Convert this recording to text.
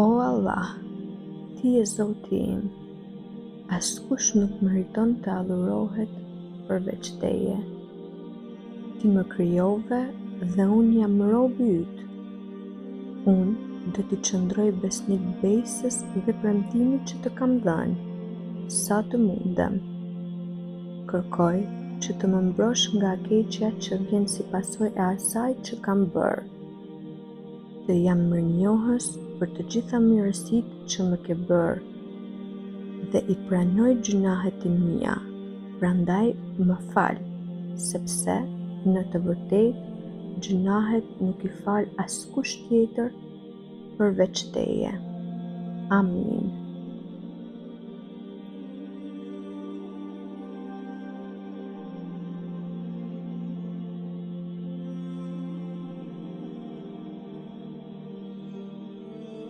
O Allah, Ti je Zoti im, askush nuk meriton të adhurohet përveç Teje. Ti më krijove dhe unë jam robi yt. Unë do t'i qëndroj besnik besës dhe premtimit që të kam dhënë, sa të mundem. Kërkoj që të më mbrosh nga keqja që vjen si pasojë e asaj që kam bërë. Dhe jam mirënjohës për të gjitha mirësitë që më ke bërë dhe i pranoj gjunahet e mia, prandaj më fal, sepse në të vërtetë gjunahet nuk i fal askush tjetër përveç Teje. Amin.